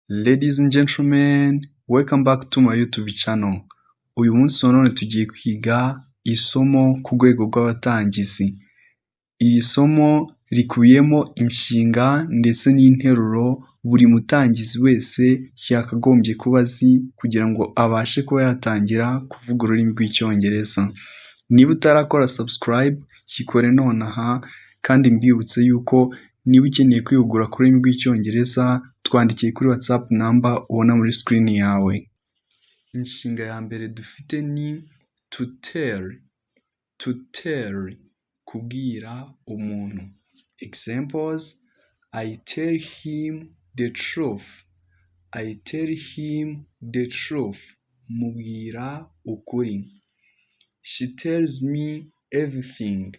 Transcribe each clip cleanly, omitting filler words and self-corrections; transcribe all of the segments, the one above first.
Ladies and gentlemen, welcome back to my YouTube channel. Uyu munsi none tugiye kwiga isomo ku rwego rw'abatangizi. Iri somo rikubiyemo inshinga ndetse n'interuro buri mutangizi wese yakagombye kuba azi kugira ngo abashe kuba yatangira kuvuga ururimi rw'Icyongereza. Niba utarakora subscribe, yikore nonaha kandi mbibutse yuko niba ukeneye kwihugura ku rurimi rw'Icyongereza, twandikiye kuri WhatsApp number ubona muri screen yawe. Inshinga ya mbere dufite ni to tell. To tell, kubwira umuntu. Examples: I tell him the truth. I tell him the truth. Mubwira ukuri. She tells me everything.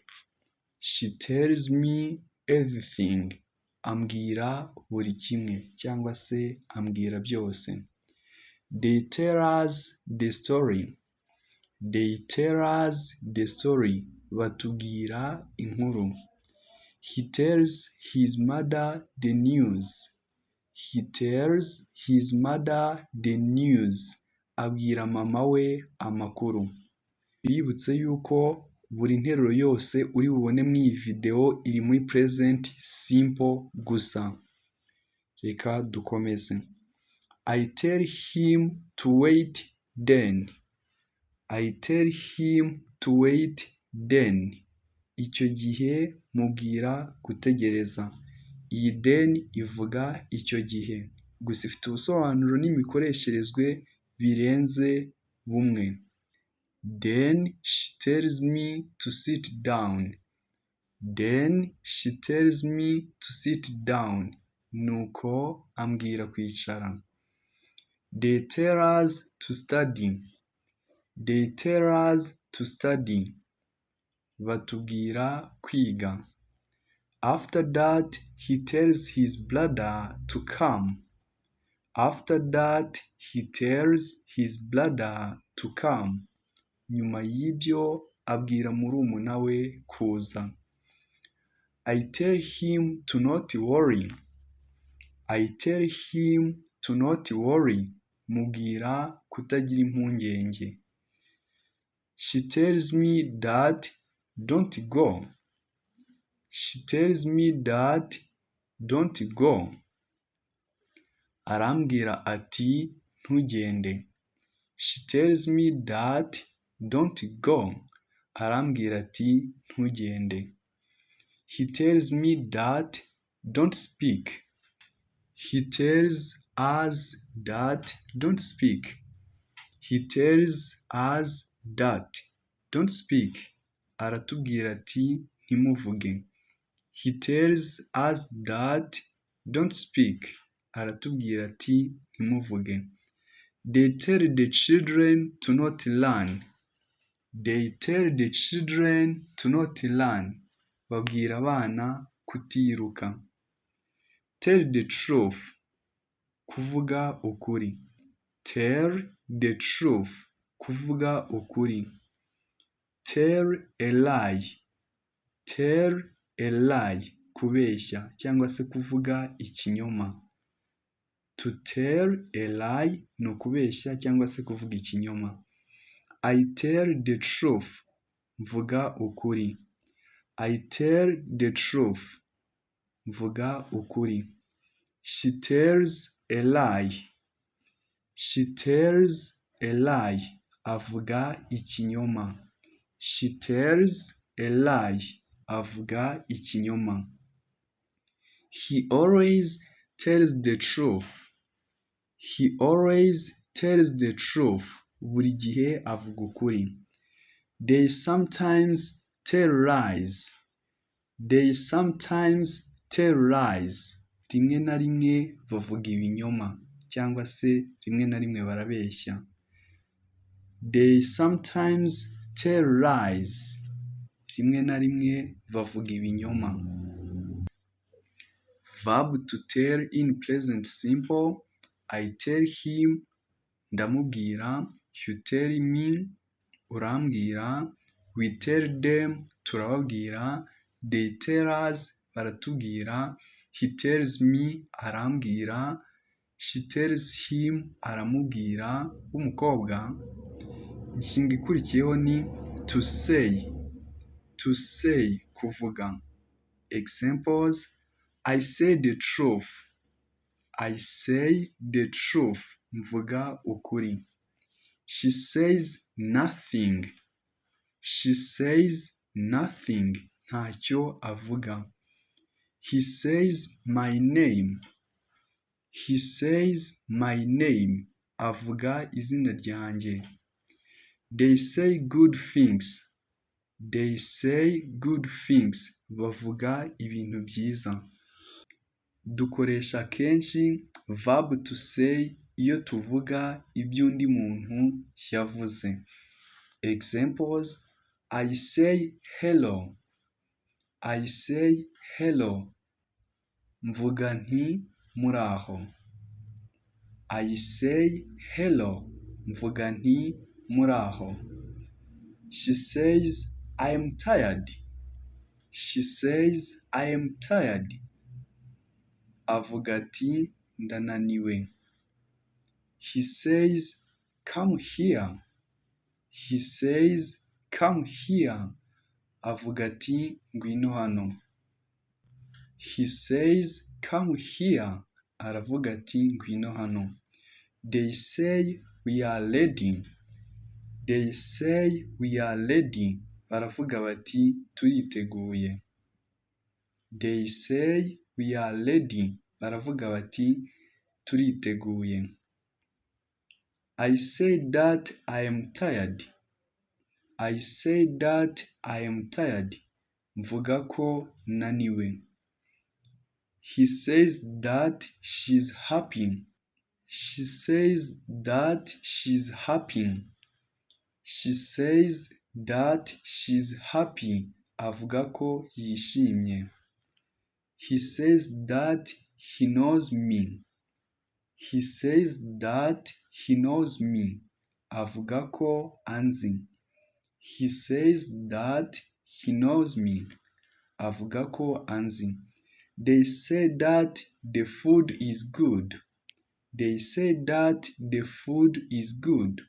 She tells me everything. Ambwira buri kimwe cyangwa se ambwira byose. They tell us the story. They tell us the story. Batubwira inkuru. He tells his mother the news. He tells his mother the news. Abwira mama we amakuru. Bibutse yuko buri nteruro yose uri bubone mu iyi video iri muri present simple gusa. Reka dukomeze. I tell him to wait then. I tell him to wait then. Icyo gihe mubwira gutegereza. Iyi then ivuga icyo gihe. Gusa ifite ubusobanuro n'imikoresherezwe birenze bumwe. Then she tells me to sit down. Then she tells me to sit down. Nuko ambwira kwicara. They tell us to study. They tell us to study. Batubwira kwiga. After that, he tells his brother to come. After that, he tells his brother to come. Nyuma y'ibyo abwira murumuna we kuza. I tell him to not worry. I tell him to not worry. Mubwira kutagira impungenge. She tells me that don't go. She tells me that don't go. Arambwira ati ntugende. She tells me that don't go. Arambwira ati ntugende. He tells me that don't speak. He tells us that don't speak. He tells us that don't speak. Aratubwira ati ntimuvuge. He tells us that don't speak. Aratubwira ati ntimuvuge. They tell the children to not learn. They tell the children to not learn. Babwira abana kutiruka. Tell the truth. Kuvuga ukuri. Tell the truth. Kuvuga ukuri. Tell a lie. Tell a lie. Kubeshya cyangwa se kuvuga ikinyoma. To tell a lie ni ukubeshya cyangwa se kuvuga ikinyoma. I tell the truth. Mvuga ukuri. I tell the truth. Mvuga ukuri. She tells a lie. She tells a lie. Avuga ikinyoma. She tells a lie. Avuga ikinyoma. He always tells the truth. He always tells the truth. Buri gihe avuga ukuri. They sometimes tell lies. They sometimes tell lies. Rimwe na rimwe bavuga ibinyoma cyangwa se rimwe na rimwe barabeshya. They sometimes tell lies. Rimwe na rimwe bavuga ibinyoma. Verb to tell in present simple. I tell him, ndamubwira. You tell me, urambwira. We tell them, turababwira. They tell us, baratubwira. He tells me, arambwira. She tells him, aramubwira w'umukobwa. Inshinga ikurikiyeho ni to say. To say, kuvuga. Examples: I say the truth. I say the truth. Mvuga ukuri. She says nothing. She says nothing. Ntacyo avuga. He says my name. He says my name. Avuga izina ryanjye. They say good things. They say good things. Bavuga ibintu byiza. Dukoresha kenshi verb to say iyo tuvuga ibyo undi muntu yavuze. Examples: I say hello. I say hello. Mvuga nti muraho. I say hello. Mvuga nti muraho. She says I am tired. She says I am tired. Avuga ati ndananiwe. He says come here. He says come here. Avuga ati ngwino hano. He says come here. Aravuga ati ngwino hano. They say we are ready. They say we are ready. Baravuga bati turiteguye. They say we are ready. Baravuga bati turiteguye. I say that I am tired. I say that I am tired. Mvuga ko naniwe. He says that she's happy. She says that she's happy. She says that she's happy. Avuga ko yishimye. He says that he knows me. He says that he knows me. Avuga ko anzi. He says that he knows me. Avuga ko anzi. They say that the food is good. They say that the food is good.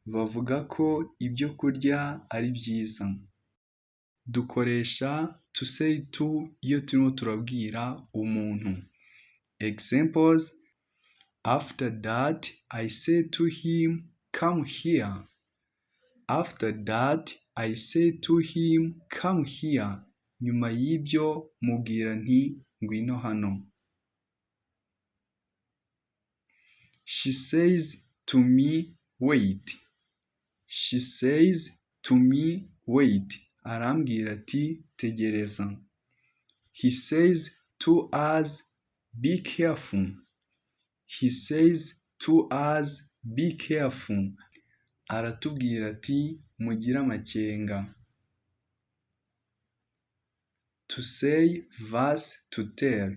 Bavuga ko ibyo kurya ari byiza. Dukoresha to say to iyo turimo turabwira umuntu. Examples: after that I say to him come here. After that I say to him come here. Nyuma y'ibyo mubwira nti ngwino hano. She says to me wait. She says to me wait. Arambwira ati tegereza. He says to us be careful. He says to us be careful. Aratubwira ati mugire amakenga. To say verse to tell.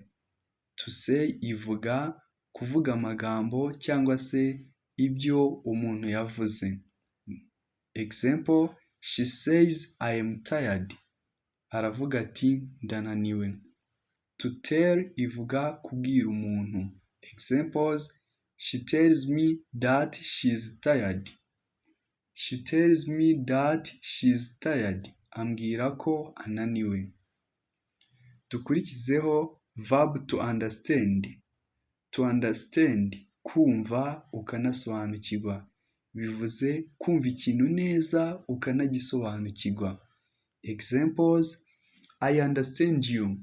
To say ivuga kuvuga amagambo cyangwa se ibyo umuntu yavuze. Example: she says I am tired. Aravuga ati ndananiwe. To tell ivuga kubwira umuntu. Examples: she tells me that she's tired. She tells me that she's tired. Ambwira ko ananiwe. Dukurikizeho verb to understand. To understand, kumva ukanasobanukirwa. Bivuze kumva ikintu neza ukanagisobanukirwa. Examples: I understand you.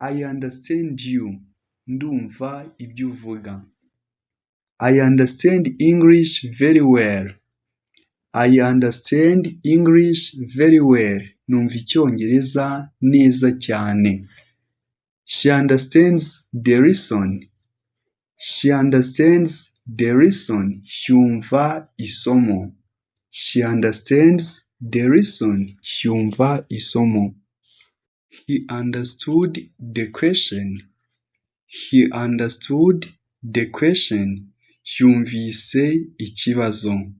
I understand you. Ndumva ibyo uvuga. I understand English very well. I understand English very well. Numva Icyongereza neza cyane. She understands the lesson. She understands the lesson. Yumva isomo. She understands the lesson. Yumva isomo. He understood the question. He understood the question. Yumvise ikibazo.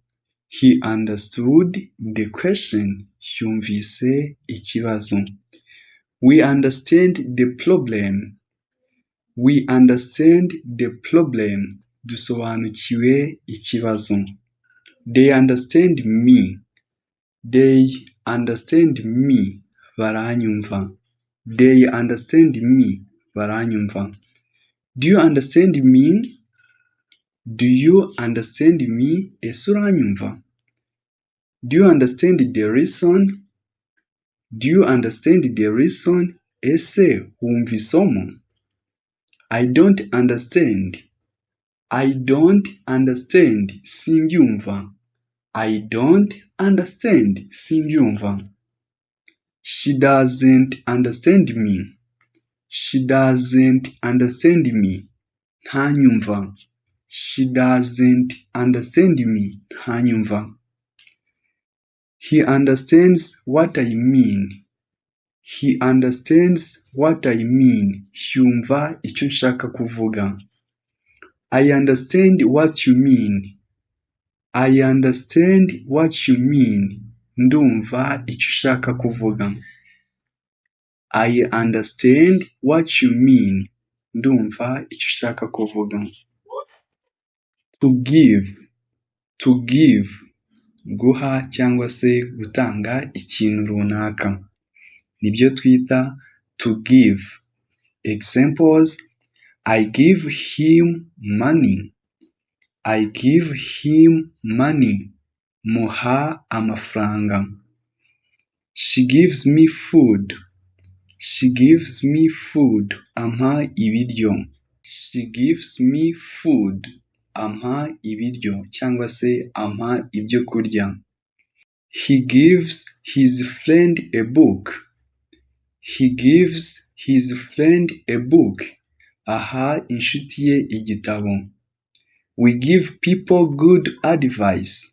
He understood the question. Yumvise ikibazo. We understand the problem. We understand the problem. Dusobanukiwe ikibazo. They understand me. They understand me. Baranyumva. They understand me. Baranyumva. Do you understand me? Do you understand me? Ese uranyumva? Do you understand the reason? Do you understand the reason? Ese wumva isomo? I don't understand. I don't understand. Simbyumva. I don't understand. Simbyumva. She doesn't understand me. She doesn't understand me. Ntanyumva. She doesn't understand me. Ntanyumva. He understands what I mean. He understands what I mean. Yumva icyo nshaka kuvuga. I understand what you mean. I understand what you mean. Ndumva icyo ushaka kuvuga. I understand what you mean. Ndumva icyo ushaka kuvuga. To give. To give. Guha cyangwa se gutanga ikintu runaka. Nibyo twita to give. Examples: I give him money. I give him money. Muha amafaranga. She gives me food. She gives me food. Ampa ibiryo. She gives me food. Ampa ibiryo cyangwa se ampa ibyo kurya. He gives his friend a book. He gives his friend a book. Aha inshuti ye igitabo. We give people good advice.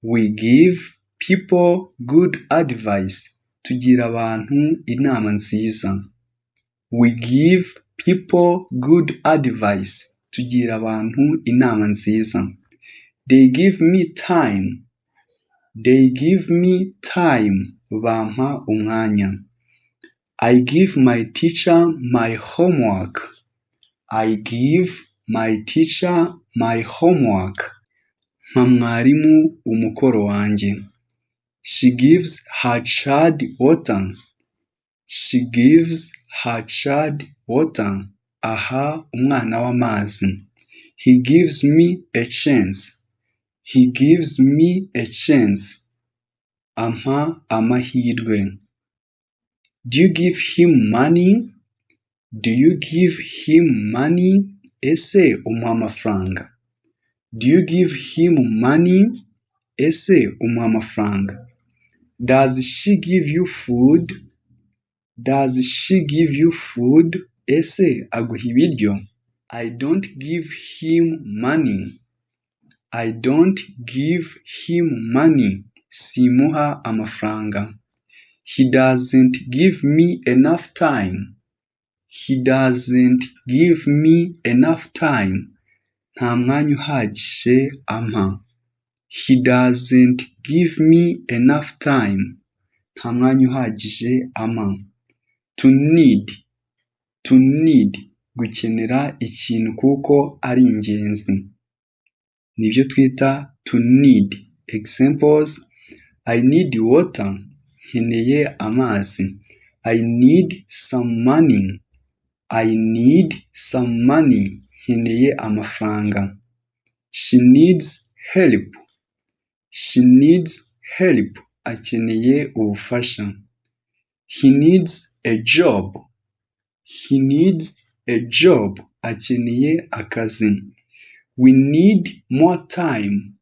We give people good advice. Tugira abantu inama nziza. We give people good advice. Tugira abantu inama nziza. They give me time. They give me time. Bampa umwanya. I give my teacher my homework. I give my teacher my homework. Mpa mwarimu umukoro wanjye. She gives her child water. She gives her child water. Aha umwana w'amazi. He gives me a chance. He gives me a chance. Ampa amahirwe. Do you give him money? Do you give him money? Ese umuha amafaranga. Do you give him money? Ese umuha amafaranga. Does she give you food? Does she give you food? Ese aguha ibiryo. I don't give him money. I don't give him money. Simuha amafaranga. He doesn't give me enough time. He doesn't give me enough time. Nta mwanya uhagije ampa. He doesn't give me enough time. Nta mwanya uhagije ampa. To need. To need. Gukenera ikintu kuko ari ingenzi. Nibyo twita to need. Examples: I need water. Nkeneye amazi. I need some money. I need some money. Nkeneye amafaranga. She needs help. She needs help. Akeneye ubufasha. He needs a job. He needs a job. Akeneye akazi. We need more time.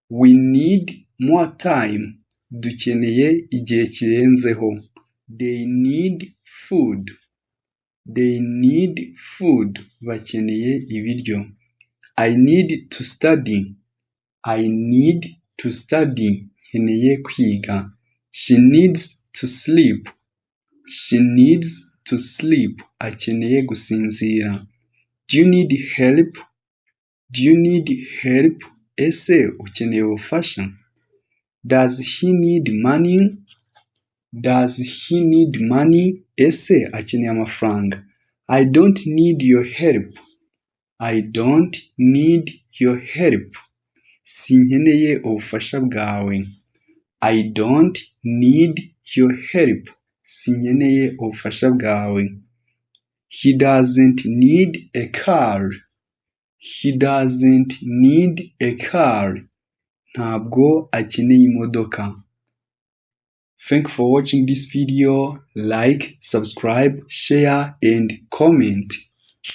We need more time. Dukeneye igihe kirenzeho. They need food. They need food. Bakeneye ibiryo. I need to study. I need to study. Nkeneye kwiga. She needs to sleep. She needs to sleep. Akeneye gusinzira. Do you need help? Do you need help? Ese ukeneye ubufasha. Does he need money? Does he need money? Ese akeneye amafaranga. I don't need your help. I don't need your help. Sinkeneye ubufasha bwawe. I don't need your help. Sinkeneye ubufasha bwawe. He doesn't need a car. He doesn't need a car. Ntabwo akeneye imodoka. Thank you for watching this video. Like, subscribe, share and comment.